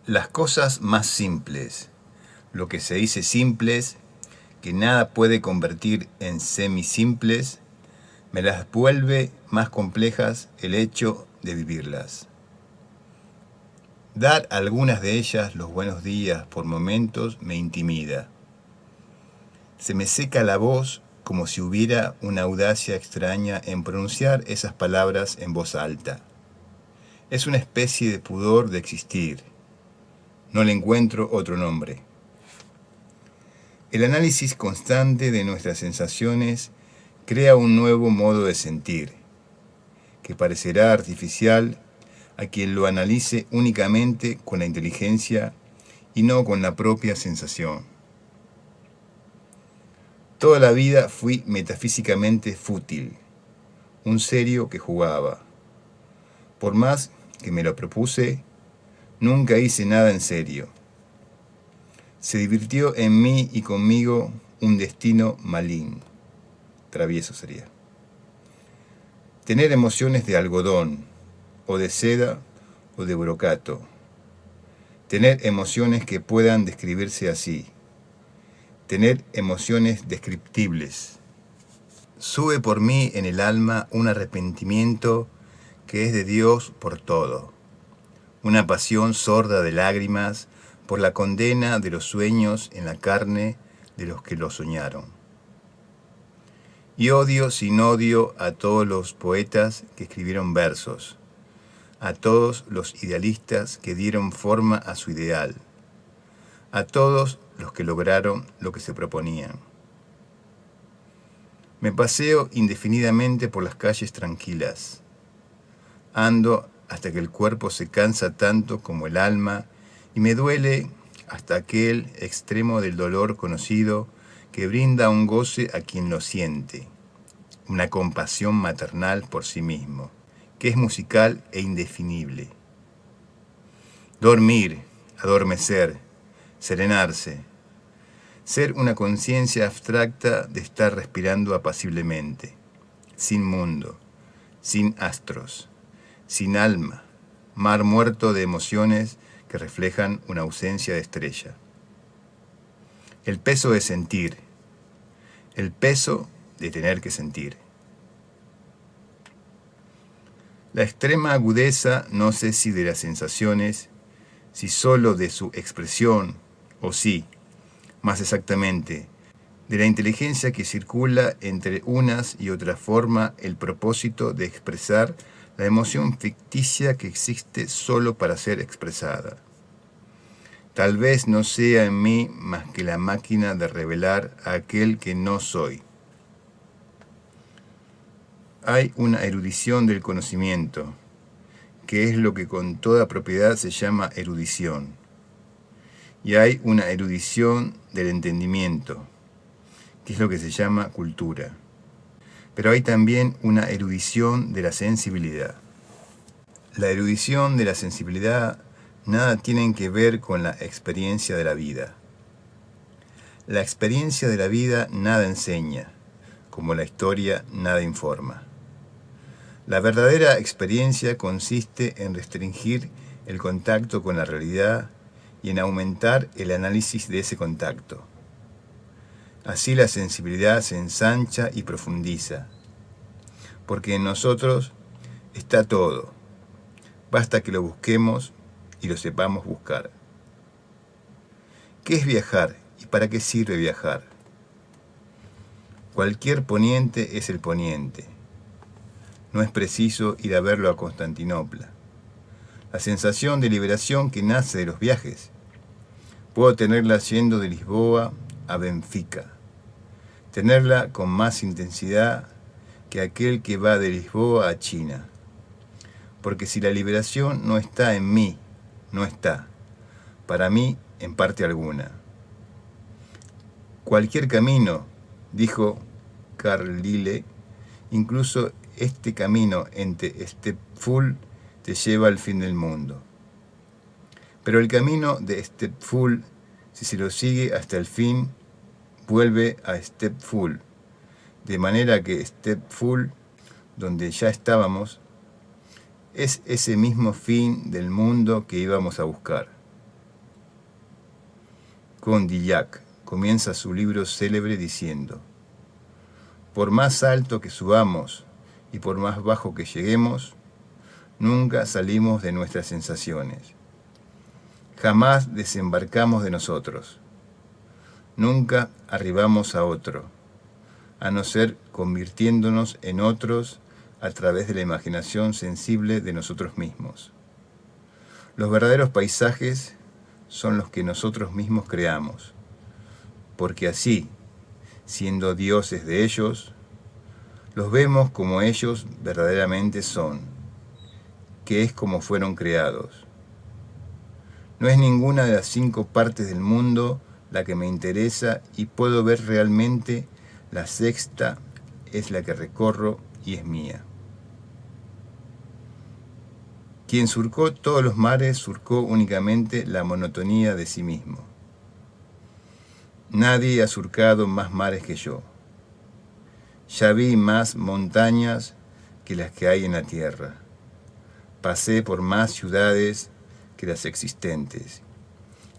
Las cosas más simples, lo que se dice simples, que nada puede convertir en semisimples, me las vuelve más complejas el hecho de vivirlas. Dar a algunas de ellas los buenos días por momentos me intimida. Se me seca la voz como si hubiera una audacia extraña en pronunciar esas palabras en voz alta. Es una especie de pudor de existir. No le encuentro otro nombre. El análisis constante de nuestras sensaciones crea un nuevo modo de sentir, que parecerá artificial a quien lo analice únicamente con la inteligencia y no con la propia sensación. Toda la vida fui metafísicamente fútil, un serio que jugaba. Por más que me lo propuse, nunca hice nada en serio. Se divirtió en mí y conmigo un destino maligno, travieso sería. Tener emociones de algodón, o de seda, o de brocato. Tener emociones que puedan describirse así. Tener emociones descriptibles. Sube por mí en el alma un arrepentimiento que es de Dios por todo. Una pasión sorda de lágrimas por la condena de los sueños en la carne de los que los soñaron. Y odio sin odio a todos los poetas que escribieron versos, a todos los idealistas que dieron forma a su ideal, a todos los que lograron lo que se proponían. Me paseo indefinidamente por las calles tranquilas. Ando hasta que el cuerpo se cansa tanto como el alma y me duele hasta aquel extremo del dolor conocido que brinda un goce a quien lo siente, una compasión maternal por sí mismo, que es musical e indefinible. Dormir, adormecer, serenarse, ser una conciencia abstracta de estar respirando apaciblemente, sin mundo, sin astros, sin alma, mar muerto de emociones que reflejan una ausencia de estrella. El peso de sentir, el peso de tener que sentir. La extrema agudeza, no sé si de las sensaciones, si solo de su expresión, o sí, más exactamente, de la inteligencia que circula entre unas y otras forma el propósito de expresar la emoción ficticia que existe solo para ser expresada. Tal vez no sea en mí más que la máquina de revelar a aquel que no soy. Hay una erudición del conocimiento, que es lo que con toda propiedad se llama erudición. Y hay una erudición del entendimiento, que es lo que se llama cultura. Pero hay también una erudición de la sensibilidad. La erudición de la sensibilidad nada tiene que ver con la experiencia de la vida. La experiencia de la vida nada enseña, como la historia nada informa. La verdadera experiencia consiste en restringir el contacto con la realidad y en aumentar el análisis de ese contacto. Así la sensibilidad se ensancha y profundiza, porque en nosotros está todo. Basta que lo busquemos y lo sepamos buscar. ¿Qué es viajar y para qué sirve viajar? Cualquier poniente es el poniente. No es preciso ir a verlo a Constantinopla. La sensación de liberación que nace de los viajes, puedo tenerla yendo de Lisboa a Benfica, tenerla con más intensidad que aquel que va de Lisboa a China. Porque si la liberación no está en mí, no está, para mí, en parte alguna. Cualquier camino, dijo Carlyle, incluso este camino entre Stepful te lleva al fin del mundo. Pero el camino de Stepful, si se lo sigue hasta el fin, vuelve a Stepful, de manera que Stepful, donde ya estábamos, es ese mismo fin del mundo que íbamos a buscar. Condillac comienza su libro célebre diciendo: por más alto que subamos y por más bajo que lleguemos, nunca salimos de nuestras sensaciones. Jamás desembarcamos de nosotros. Nunca arribamos a otro, a no ser convirtiéndonos en otros a través de la imaginación sensible de nosotros mismos. Los verdaderos paisajes son los que nosotros mismos creamos, porque así, siendo dioses de ellos, los vemos como ellos verdaderamente son, que es como fueron creados. No es ninguna de las 5 partes del mundo la que me interesa y puedo ver realmente la 6ª es la que recorro y es mía. Quien surcó todos los mares surcó únicamente la monotonía de sí mismo. Nadie ha surcado más mares que yo. Ya vi más montañas que las que hay en la tierra. Pasé por más ciudades que las existentes.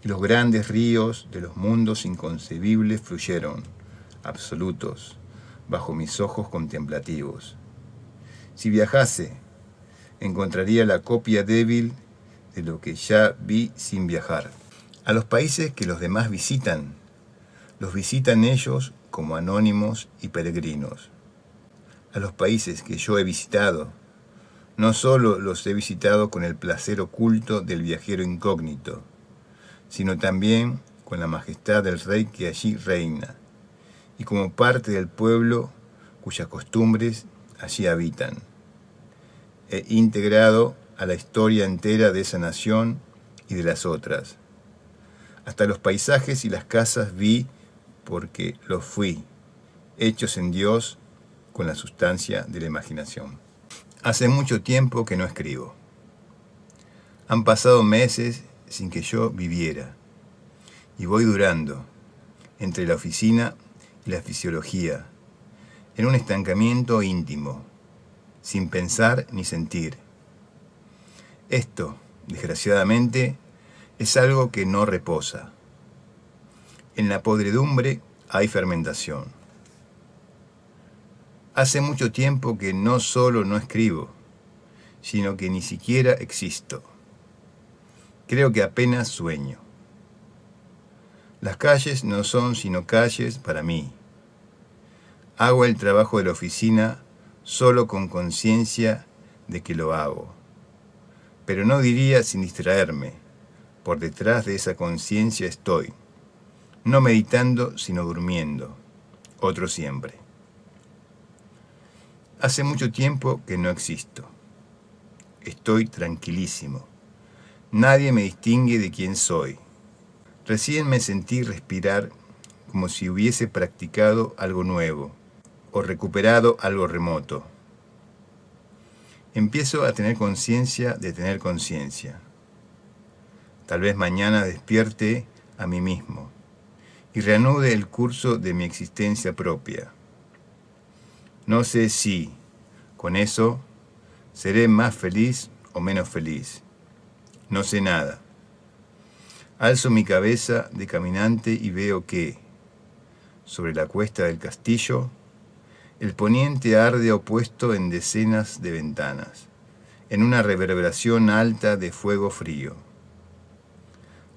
Y los grandes ríos de los mundos inconcebibles fluyeron, absolutos, bajo mis ojos contemplativos. Si viajase, encontraría la copia débil de lo que ya vi sin viajar. A los países que los demás visitan, los visitan ellos como anónimos y peregrinos. A los países que yo he visitado, no solo los he visitado con el placer oculto del viajero incógnito, sino también con la majestad del rey que allí reina, y como parte del pueblo cuyas costumbres allí habitan. He integrado a la historia entera de esa nación y de las otras. Hasta los paisajes y las casas vi porque los fui, hechos en Dios con la sustancia de la imaginación. Hace mucho tiempo que no escribo. Han pasado meses sin que yo viviera, y voy durando, entre la oficina y la fisiología, en un estancamiento íntimo, sin pensar ni sentir. Esto, desgraciadamente, es algo que no reposa. En la podredumbre hay fermentación. Hace mucho tiempo que no solo no escribo, sino que ni siquiera existo. Creo que apenas sueño. Las calles no son sino calles para mí. Hago el trabajo de la oficina solo con conciencia de que lo hago. Pero no diría sin distraerme. Por detrás de esa conciencia estoy, no meditando sino durmiendo, otro siempre. Hace mucho tiempo que no existo. Estoy tranquilísimo. Nadie me distingue de quién soy. Recién me sentí respirar como si hubiese practicado algo nuevo o recuperado algo remoto. Empiezo a tener conciencia de tener conciencia. Tal vez mañana despierte a mí mismo y reanude el curso de mi existencia propia. No sé si, con eso, seré más feliz o menos feliz. No sé nada. Alzo mi cabeza de caminante y veo que, sobre la cuesta del castillo, el poniente arde opuesto en decenas de ventanas, en una reverberación alta de fuego frío.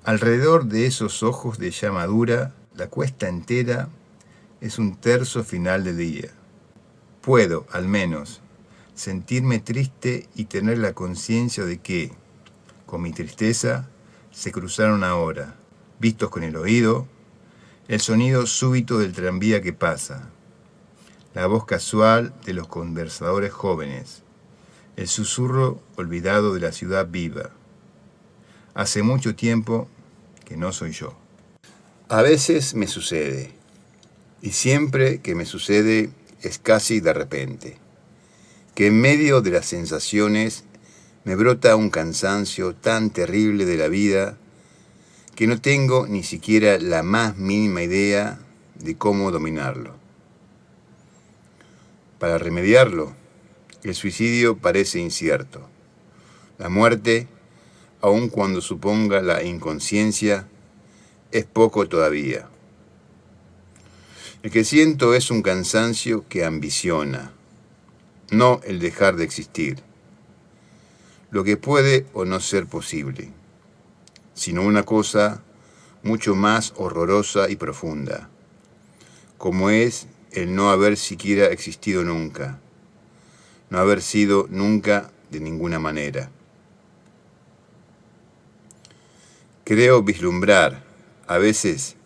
Alrededor de esos ojos de llama dura, la cuesta entera es un terzo final del día. Puedo, al menos, sentirme triste y tener la conciencia de que, con mi tristeza, se cruzaron ahora, vistos con el oído, el sonido súbito del tranvía que pasa, la voz casual de los conversadores jóvenes, el susurro olvidado de la ciudad viva. Hace mucho tiempo que no soy yo. A veces me sucede, y siempre que me sucede es casi de repente, que en medio de las sensaciones me brota un cansancio tan terrible de la vida que no tengo ni siquiera la más mínima idea de cómo dominarlo. Para remediarlo, el suicidio parece incierto. La muerte, aun cuando suponga la inconsciencia, es poco todavía. El que siento es un cansancio que ambiciona, no el dejar de existir, lo que puede o no ser posible, sino una cosa mucho más horrorosa y profunda, como es el no haber siquiera existido nunca, no haber sido nunca de ninguna manera. Creo vislumbrar, a veces,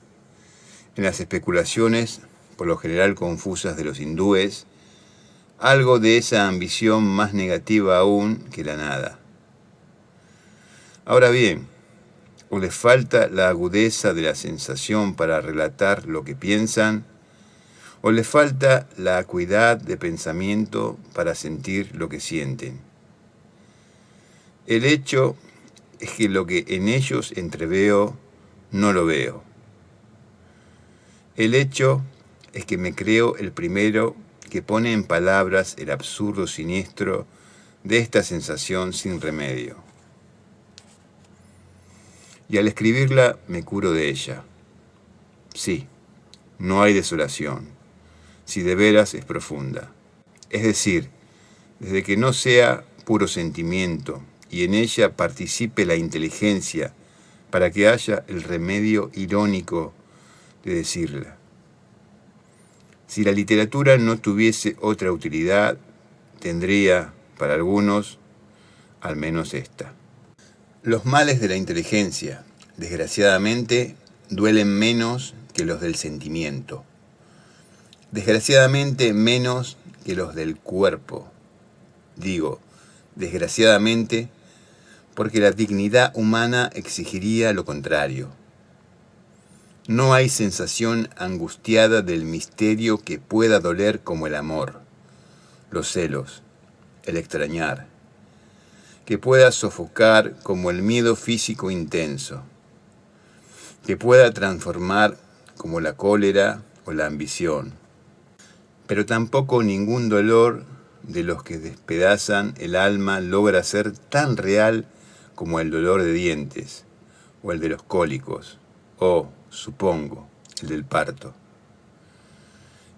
en las especulaciones, por lo general confusas de los hindúes, algo de esa ambición más negativa aún que la nada. Ahora bien, o les falta la agudeza de la sensación para relatar lo que piensan, o les falta la acuidad de pensamiento para sentir lo que sienten. El hecho es que lo que en ellos entreveo, no lo veo. El hecho es que me creo el primero que pone en palabras el absurdo siniestro de esta sensación sin remedio. Y al escribirla me curo de ella. Sí, no hay desolación, si de veras es profunda. Es decir, desde que no sea puro sentimiento y en ella participe la inteligencia para que haya el remedio irónico de decirla. Si la literatura no tuviese otra utilidad, tendría, para algunos, al menos esta. Los males de la inteligencia, desgraciadamente, duelen menos que los del sentimiento. Desgraciadamente, menos que los del cuerpo. Digo, desgraciadamente, porque la dignidad humana exigiría lo contrario. No hay sensación angustiada del misterio que pueda doler como el amor, los celos, el extrañar, que pueda sofocar como el miedo físico intenso, que pueda transformar como la cólera o la ambición, pero tampoco ningún dolor de los que despedazan el alma logra ser tan real como el dolor de dientes, o el de los cólicos, o, supongo, el del parto.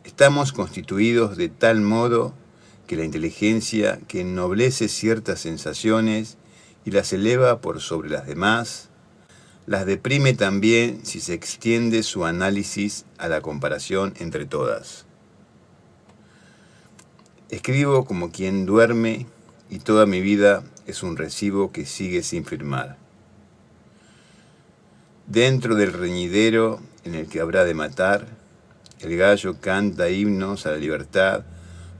Estamos constituidos de tal modo que la inteligencia que ennoblece ciertas sensaciones y las eleva por sobre las demás, las deprime también si se extiende su análisis a la comparación entre todas. Escribo como quien duerme y toda mi vida es un recibo que sigue sin firmar. Dentro del reñidero en el que habrá de matar, el gallo canta himnos a la libertad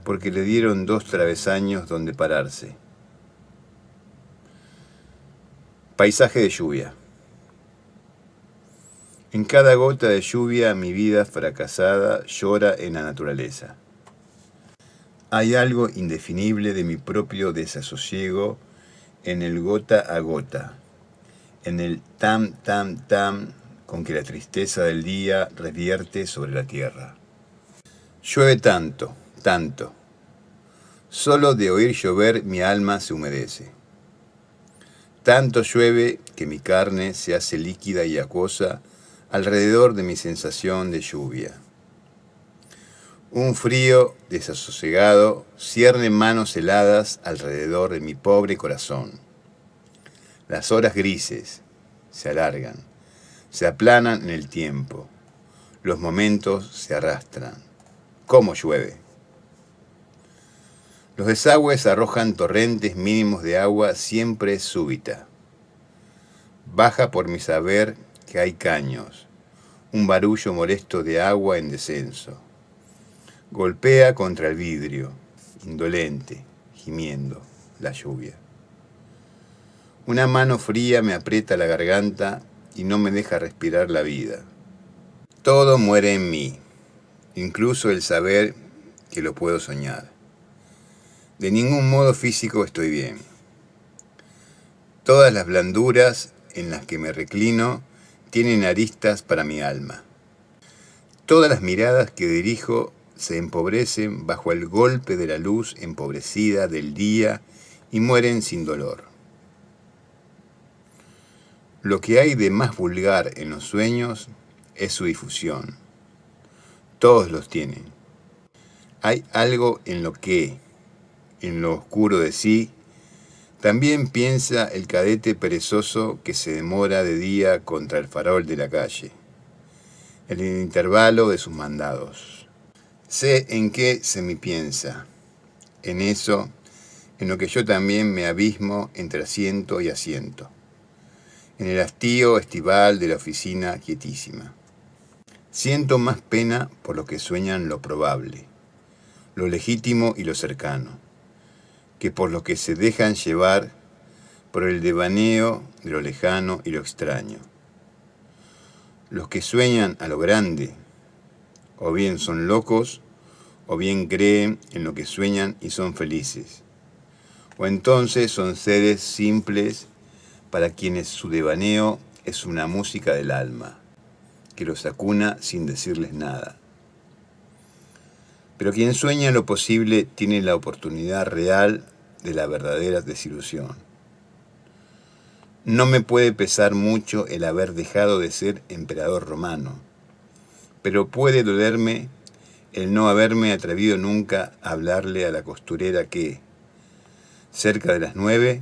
porque le dieron 2 travesaños donde pararse. Paisaje de lluvia. En cada gota de lluvia mi vida fracasada llora en la naturaleza. Hay algo indefinible de mi propio desasosiego en el gota a gota, en el tam, tam, tam con que la tristeza del día revierte sobre la tierra. Llueve tanto, tanto. Solo de oír llover mi alma se humedece. Tanto llueve que mi carne se hace líquida y acuosa alrededor de mi sensación de lluvia. Un frío desasosegado cierne manos heladas alrededor de mi pobre corazón. Las horas grises se alargan, se aplanan en el tiempo. Los momentos se arrastran. ¿Cómo llueve? Los desagües arrojan torrentes mínimos de agua siempre súbita. Baja por mi saber que hay caños, un barullo molesto de agua en descenso. Golpea contra el vidrio, indolente, gimiendo, la lluvia. Una mano fría me aprieta la garganta y no me deja respirar la vida. Todo muere en mí, incluso el saber que lo puedo soñar. De ningún modo físico estoy bien. Todas las blanduras en las que me reclino tienen aristas para mi alma. Todas las miradas que dirijo se empobrecen bajo el golpe de la luz empobrecida del día y mueren sin dolor. Lo que hay de más vulgar en los sueños es su difusión. Todos los tienen. Hay algo en lo que, en lo oscuro de sí, también piensa el cadete perezoso que se demora de día contra el farol de la calle, en el intervalo de sus mandados. Sé en qué se me piensa, en eso, en lo que yo también me abismo entre asiento y asiento, en el hastío estival de la oficina quietísima. Siento más pena por los que sueñan lo probable, lo legítimo y lo cercano, que por los que se dejan llevar por el devaneo de lo lejano y lo extraño. Los que sueñan a lo grande, o bien son locos, o bien creen en lo que sueñan y son felices, o entonces son seres simples para quienes su devaneo es una música del alma, que los acuna sin decirles nada. Pero quien sueña lo posible tiene la oportunidad real de la verdadera desilusión. No me puede pesar mucho el haber dejado de ser emperador romano, pero puede dolerme el no haberme atrevido nunca a hablarle a la costurera que, cerca de las 9,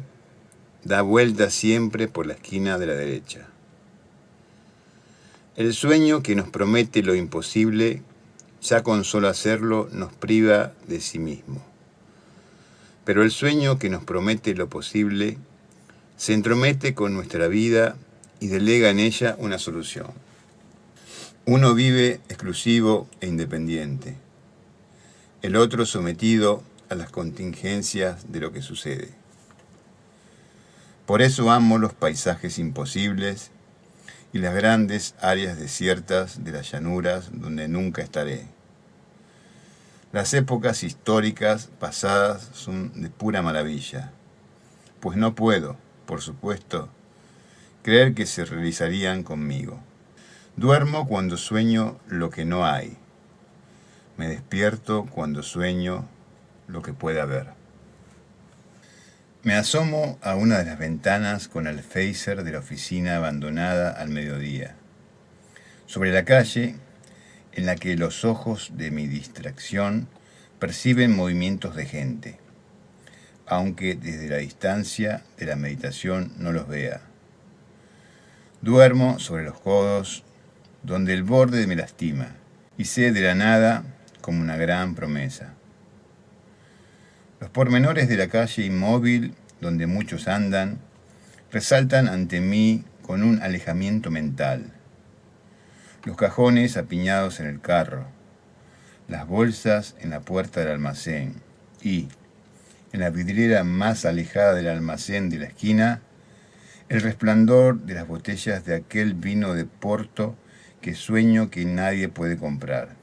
da vuelta siempre por la esquina de la derecha. El sueño que nos promete lo imposible, ya con solo hacerlo nos priva de sí mismo. Pero el sueño que nos promete lo posible se entromete con nuestra vida y delega en ella una solución. Uno vive exclusivo e independiente, el otro sometido a las contingencias de lo que sucede. Por eso amo los paisajes imposibles y las grandes áreas desiertas de las llanuras donde nunca estaré. Las épocas históricas pasadas son de pura maravilla, pues no puedo, por supuesto, creer que se realizarían conmigo. Duermo cuando sueño lo que no hay. Me despierto cuando sueño lo que puede haber. Me asomo a una de las ventanas con el phaser de la oficina abandonada al mediodía. Sobre la calle, en la que los ojos de mi distracción perciben movimientos de gente, aunque desde la distancia de la meditación no los vea. Duermo sobre los codos, donde el borde me lastima, y sé de la nada como una gran promesa. Los pormenores de la calle inmóvil, donde muchos andan, resaltan ante mí con un alejamiento mental. Los cajones apiñados en el carro, las bolsas en la puerta del almacén y, en la vidriera más alejada del almacén de la esquina, el resplandor de las botellas de aquel vino de Porto que sueño que nadie puede comprar.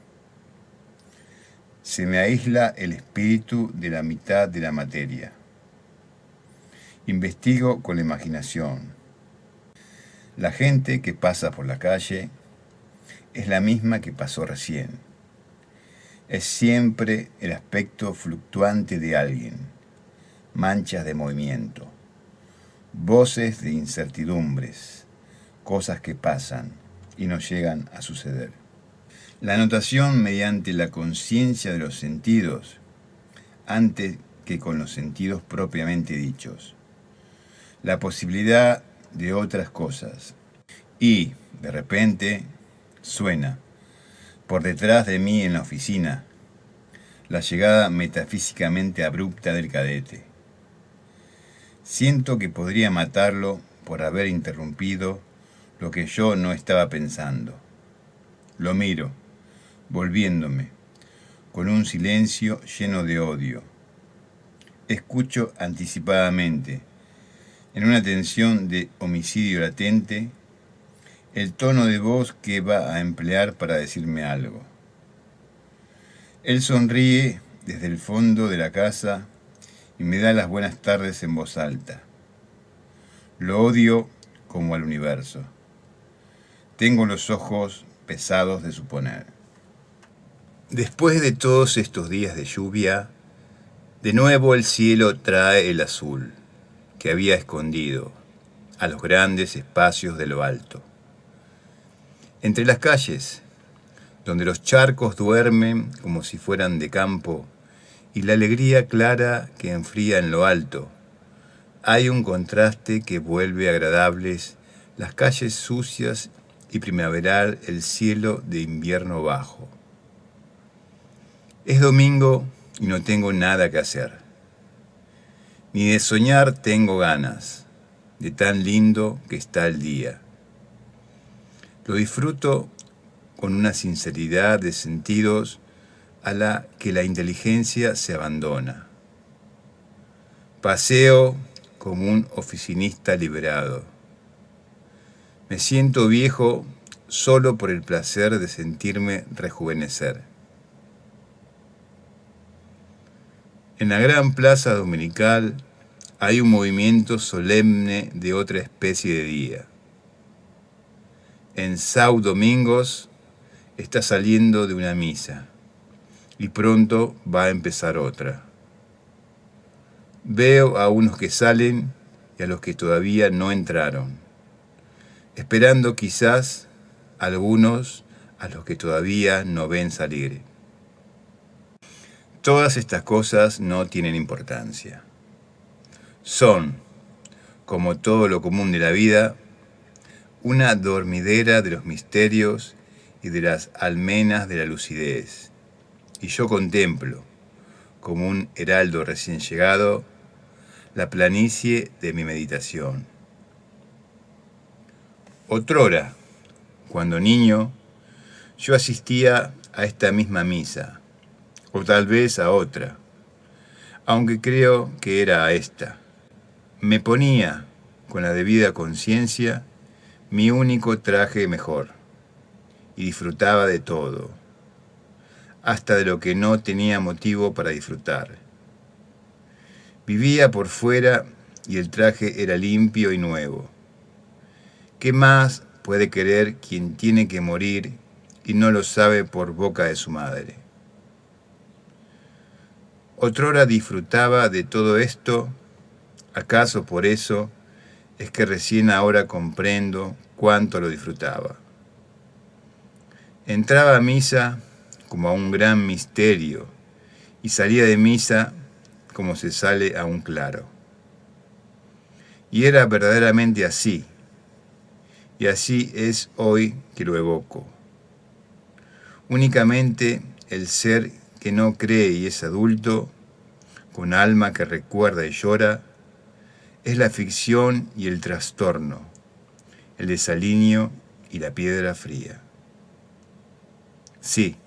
Se me aísla el espíritu de la mitad de la materia. Investigo con la imaginación. La gente que pasa por la calle es la misma que pasó recién. Es siempre el aspecto fluctuante de alguien, manchas de movimiento, voces de incertidumbres, cosas que pasan y no llegan a suceder. La anotación mediante la conciencia de los sentidos, antes que con los sentidos propiamente dichos. La posibilidad de otras cosas. Y, de repente, suena, por detrás de mí en la oficina, la llegada metafísicamente abrupta del cadete. Siento que podría matarlo por haber interrumpido lo que yo no estaba pensando. Lo miro, volviéndome, con un silencio lleno de odio. Escucho anticipadamente, en una tensión de homicidio latente, el tono de voz que va a emplear para decirme algo. Él sonríe desde el fondo de la casa y me da las buenas tardes en voz alta. Lo odio como al universo. Tengo los ojos pesados de suponer. Después de todos estos días de lluvia, de nuevo el cielo trae el azul que había escondido, a los grandes espacios de lo alto. Entre las calles, donde los charcos duermen como si fueran de campo, y la alegría clara que enfría en lo alto, hay un contraste que vuelve agradables las calles sucias y primaveral el cielo de invierno bajo. Es domingo y no tengo nada que hacer. Ni de soñar tengo ganas, de tan lindo que está el día. Lo disfruto con una sinceridad de sentidos a la que la inteligencia se abandona. Paseo como un oficinista liberado. Me siento viejo solo por el placer de sentirme rejuvenecer. En la gran plaza dominical hay un movimiento solemne de otra especie de día. En São Domingos está saliendo de una misa y pronto va a empezar otra. Veo a unos que salen y a los que todavía no entraron, esperando quizás algunos a los que todavía no ven salir. Todas estas cosas no tienen importancia. Son, como todo lo común de la vida, una dormidera de los misterios y de las almenas de la lucidez. Y yo contemplo, como un heraldo recién llegado, la planicie de mi meditación. Otrora, cuando niño, yo asistía a esta misma misa, o tal vez a otra, aunque creo que era a esta. Me ponía, con la debida conciencia, mi único traje mejor, y disfrutaba de todo, hasta de lo que no tenía motivo para disfrutar. Vivía por fuera y el traje era limpio y nuevo. ¿Qué más puede querer quien tiene que morir y no lo sabe por boca de su madre? Otrora disfrutaba de todo esto, ¿acaso por eso es que recién ahora comprendo cuánto lo disfrutaba? Entraba a misa como a un gran misterio y salía de misa como se sale a un claro. Y era verdaderamente así, y así es hoy que lo evoco. Únicamente el ser que no cree y es adulto, con alma que recuerda y llora, es la ficción y el trastorno, el desalineo y la piedra fría. Sí,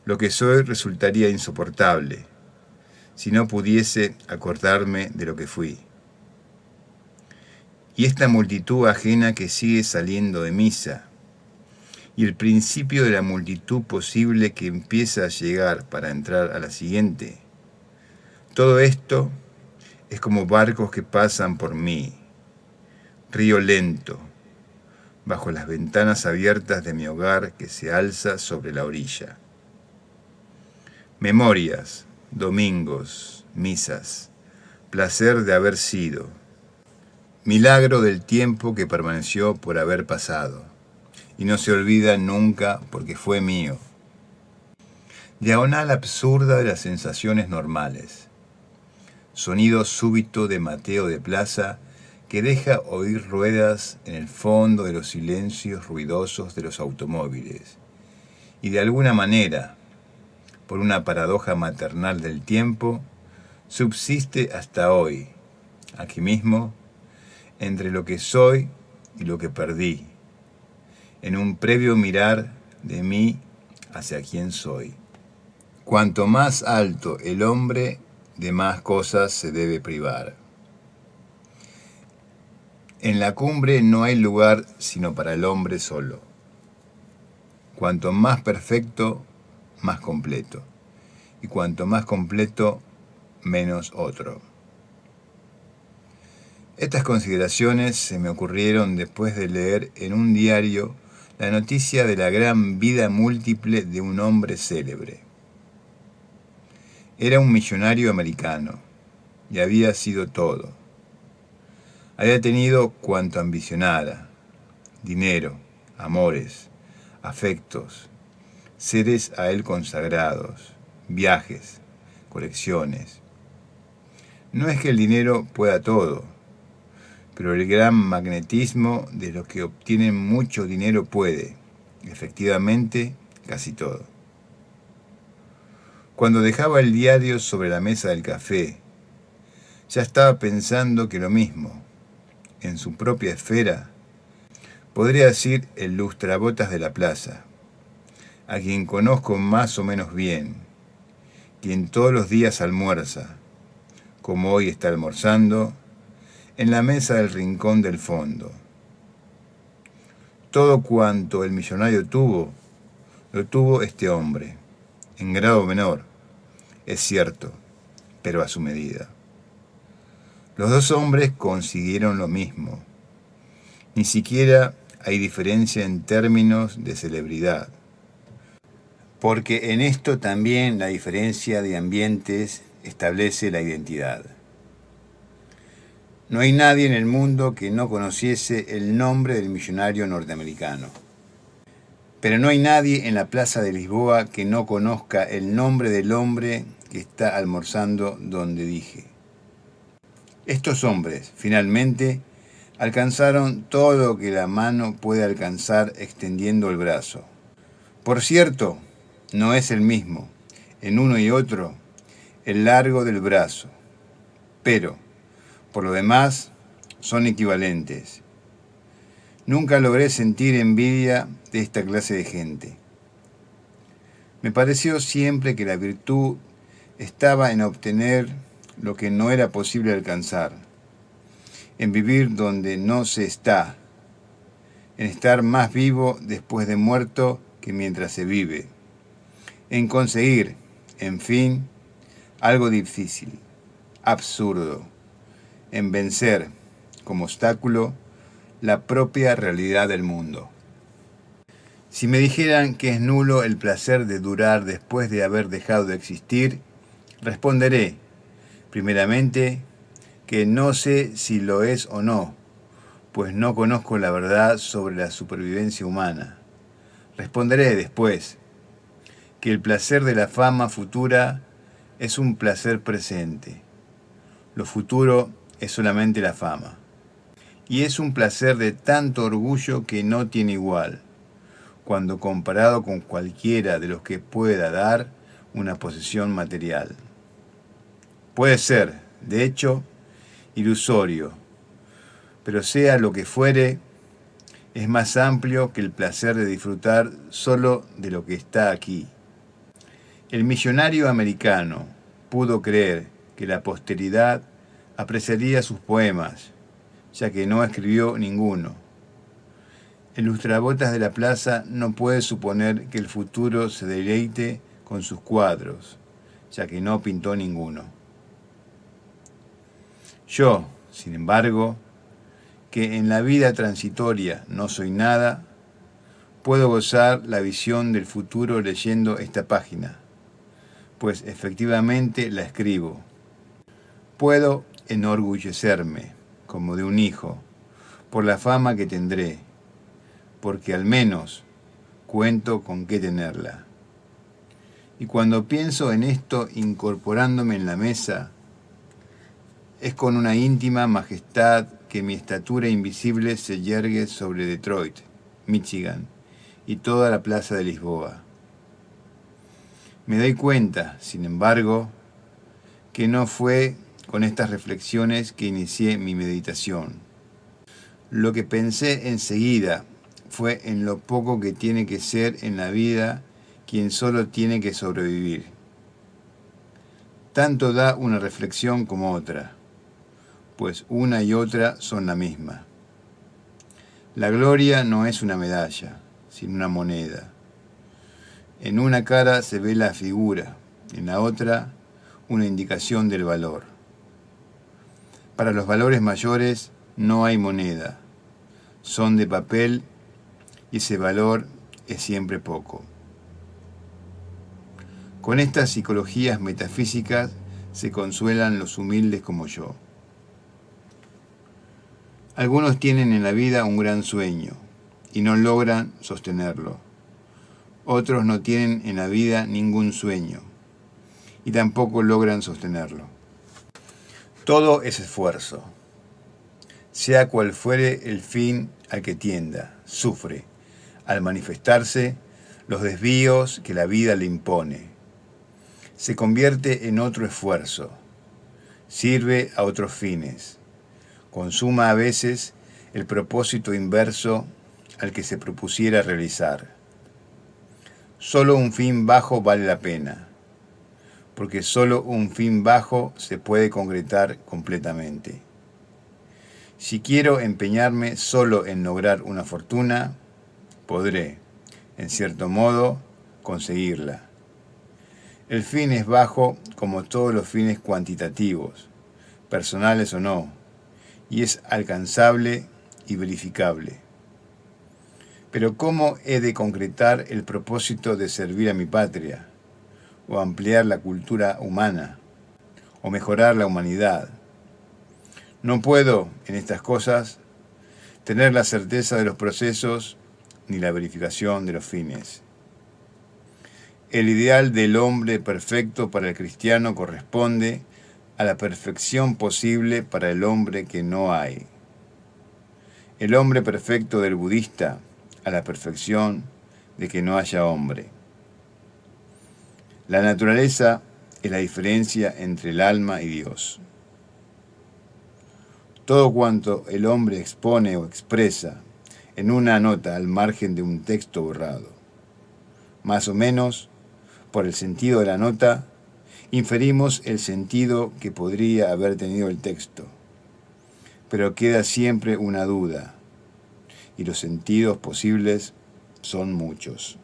lo que soy resultaría insoportable si no pudiese acordarme de lo que fui. Y esta multitud ajena que sigue saliendo de misa, y el principio de la multitud posible que empieza a llegar para entrar a la siguiente, todo esto es como barcos que pasan por mí, río lento, bajo las ventanas abiertas de mi hogar que se alza sobre la orilla. Memorias, domingos, misas, placer de haber sido, milagro del tiempo que permaneció por haber pasado, y no se olvida nunca porque fue mío. Diagonal absurda de las sensaciones normales. Sonido súbito de Mateo de plaza que deja oír ruedas en el fondo de los silencios ruidosos de los automóviles. Y de alguna manera, por una paradoja maternal del tiempo, subsiste hasta hoy, aquí mismo, entre lo que soy y lo que perdí, en un previo mirar de mí hacia quién soy. Cuanto más alto el hombre, de más cosas se debe privar. En la cumbre no hay lugar sino para el hombre solo. Cuanto más perfecto, más completo. Y cuanto más completo, menos otro. Estas consideraciones se me ocurrieron después de leer en un diario la noticia de la gran vida múltiple de un hombre célebre. Era un millonario americano y había sido todo. Había tenido cuanto ambicionara: dinero, amores, afectos, seres a él consagrados, viajes, colecciones. No es que el dinero pueda todo, pero el gran magnetismo de los que obtienen mucho dinero puede, efectivamente, casi todo. Cuando dejaba el diario sobre la mesa del café, ya estaba pensando que lo mismo, en su propia esfera, podría decir el lustrabotas de la plaza, a quien conozco más o menos bien, quien todos los días almuerza, como hoy está almorzando, en la mesa del rincón del fondo. Todo cuanto el millonario tuvo, lo tuvo este hombre, en grado menor, es cierto, pero a su medida. Los dos hombres consiguieron lo mismo. Ni siquiera hay diferencia en términos de celebridad, porque en esto también la diferencia de ambientes establece la identidad. No hay nadie en el mundo que no conociese el nombre del millonario norteamericano. Pero no hay nadie en la plaza de Lisboa que no conozca el nombre del hombre que está almorzando donde dije. Estos hombres, finalmente, alcanzaron todo lo que la mano puede alcanzar extendiendo el brazo. Por cierto, no es el mismo, en uno y otro, el largo del brazo, pero, por lo demás, son equivalentes. Nunca logré sentir envidia de esta clase de gente. Me pareció siempre que la virtud estaba en obtener lo que no era posible alcanzar, en vivir donde no se está, en estar más vivo después de muerto que mientras se vive, en conseguir, en fin, algo difícil, absurdo, en vencer, como obstáculo, la propia realidad del mundo. Si me dijeran que es nulo el placer de durar después de haber dejado de existir, responderé, primeramente, que no sé si lo es o no, pues no conozco la verdad sobre la supervivencia humana. Responderé después, que el placer de la fama futura es un placer presente. Lo futuro es solamente la fama. Y es un placer de tanto orgullo que no tiene igual, cuando comparado con cualquiera de los que pueda dar una posesión material. Puede ser, de hecho, ilusorio, pero sea lo que fuere, es más amplio que el placer de disfrutar solo de lo que está aquí. El millonario americano pudo creer que la posteridad apreciaría sus poemas, ya que no escribió ninguno. El lustrabotas de la plaza no puede suponer que el futuro se deleite con sus cuadros, ya que no pintó ninguno. Yo, sin embargo, que en la vida transitoria no soy nada, puedo gozar la visión del futuro leyendo esta página, pues efectivamente la escribo. Puedo enorgullecerme, como de un hijo, por la fama que tendré, porque al menos cuento con qué tenerla. Y cuando pienso en esto incorporándome en la mesa, es con una íntima majestad que mi estatura invisible se yergue sobre Detroit, Michigan, y toda la plaza de Lisboa. Me doy cuenta, sin embargo, que no fue con estas reflexiones que inicié mi meditación. Lo que pensé enseguida fue en lo poco que tiene que ser en la vida quien solo tiene que sobrevivir. Tanto da una reflexión como otra, pues una y otra son la misma. La gloria no es una medalla, sino una moneda. En una cara se ve la figura, en la otra una indicación del valor. Para los valores mayores no hay moneda, son de papel y ese valor es siempre poco. Con estas psicologías metafísicas se consuelan los humildes como yo. Algunos tienen en la vida un gran sueño y no logran sostenerlo. Otros no tienen en la vida ningún sueño y tampoco logran sostenerlo. Todo es esfuerzo. Sea cual fuere el fin al que tienda, sufre, al manifestarse, los desvíos que la vida le impone. Se convierte en otro esfuerzo, sirve a otros fines, consuma a veces el propósito inverso al que se propusiera realizar. Solo un fin bajo vale la pena, porque solo un fin bajo se puede concretar completamente. Si quiero empeñarme solo en lograr una fortuna, podré, en cierto modo, conseguirla. El fin es bajo como todos los fines cuantitativos, personales o no, y es alcanzable y verificable. Pero ¿cómo he de concretar el propósito de servir a mi patria, o ampliar la cultura humana, o mejorar la humanidad? No puedo, en estas cosas, tener la certeza de los procesos ni la verificación de los fines. El ideal del hombre perfecto para el cristiano corresponde a la perfección posible para el hombre que no hay. El hombre perfecto del budista a la perfección de que no haya hombre. La naturaleza es la diferencia entre el alma y Dios. Todo cuanto el hombre expone o expresa en una nota al margen de un texto borrado, más o menos, por el sentido de la nota, inferimos el sentido que podría haber tenido el texto, pero queda siempre una duda, y los sentidos posibles son muchos.